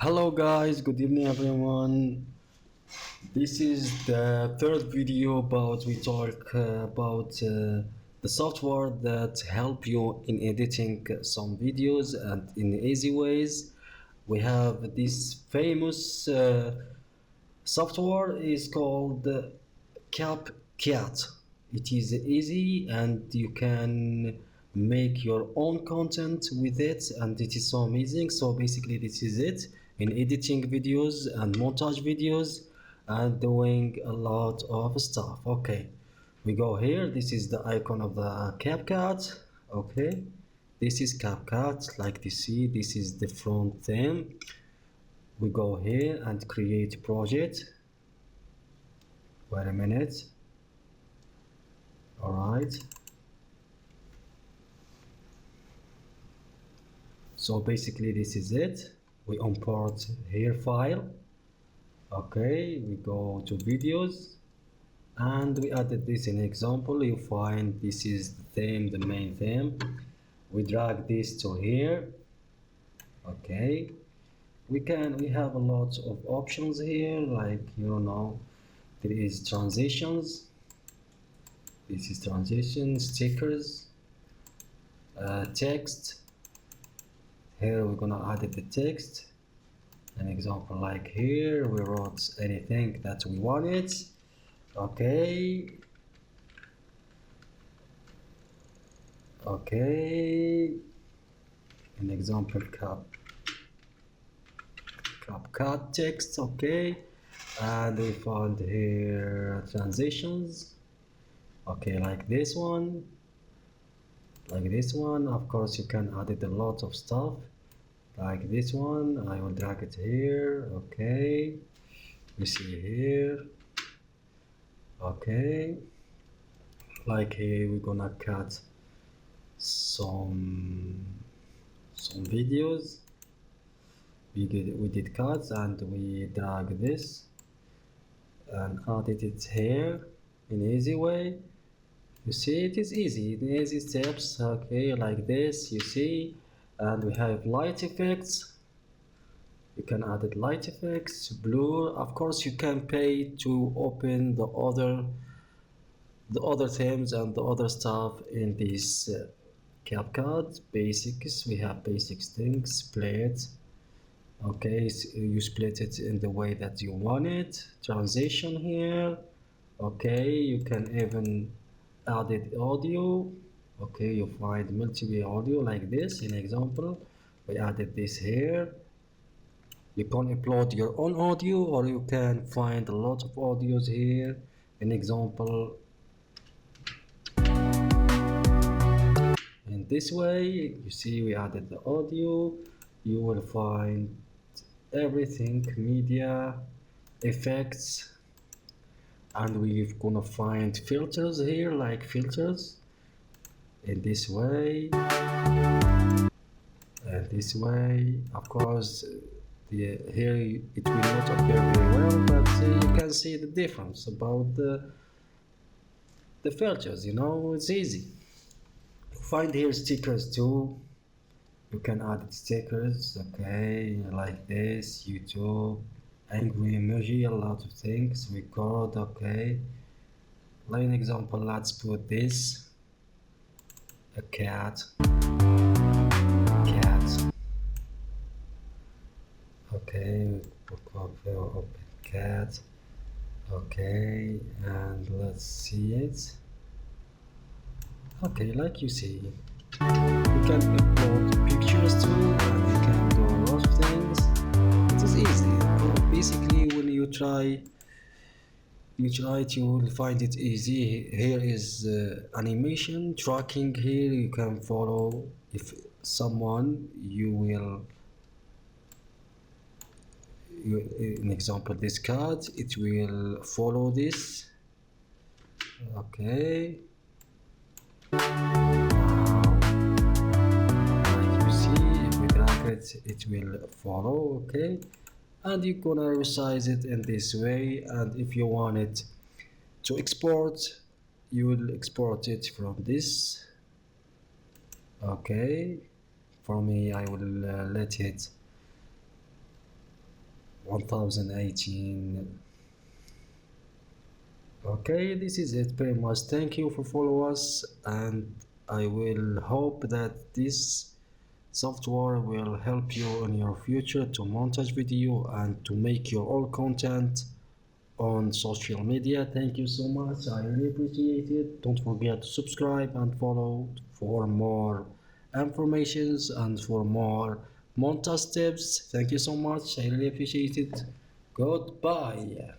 Hello guys, good evening everyone. This is the third video about we talk about the software that help you in editing some videos and in easy ways. We have this famous software is called CapCut. It is easy and you can make your own content with it, and it is so amazing. So basically this is it in editing videos and montage videos and doing a lot of stuff. Okay, we go here. This is the icon of the CapCut. Okay, this is CapCut. Like you see, this is the front theme. We go here and create project. Wait a minute. All right. So basically this is it. We import here file. Okay, we go to videos and we added this in example. You find this is the theme, the main theme. We drag this to here. Okay, we have a lot of options here, like there is transitions. This is transition, stickers, text. Here we're gonna add the text. An example like here, we wrote anything that we wanted. Okay. Okay. An example CapCut text. Okay. And we found here transitions. Okay, like this one. Like this one. Of course, you can add a lot of stuff. Like this one, I will drag it here. Okay, you see here. Okay, like here we're gonna cut some videos. We did cuts and we drag this and added it here in easy way. You see, it is easy, the easy steps. Okay, like this, you see. And we have light effects. You can add it light effects, blur. Of course, you can pay to open the other themes and the other stuff in this CapCut. Basics, we have basics things, split. Okay, so you split it in the way that you want it. Transition here. Okay, you can even add it audio. Okay, you find multiple audio like this. In example, we added this here. You can upload your own audio, or you can find a lot of audios here. An example, in this way, you see we added the audio. You will find everything, media, effects, and we're gonna find filters here, like filters in this way and this way. Of course, here it will not appear very well, but you can see the difference about the filters. It's easy. Find here stickers too. You can add stickers. Okay, like this, YouTube, angry emoji, a lot of things. Record. Okay, like an example, let's put this, a cat. Okay, open cat. Okay, and let's see it. Okay, like you see, you can upload pictures too, and you can do a lot of things. It is easy. Basically, when you try it, you will find it easy. Here is animation tracking. Here you can follow if someone an example, this card, it will follow this. Okay, like you see, if we drag it will follow. Okay, and you're gonna resize it in this way, and if you want it to export, you will export it from this. Okay, for me, I will let it 1018. Okay, this is it pretty much. Thank you for following us, and I will hope that this software will help you in your future to montage video and to make your own content on social media. Thank you so much. I really appreciate it. Don't forget to subscribe and follow for more informations and for more montage tips. Thank you so much. I really appreciate it. Goodbye.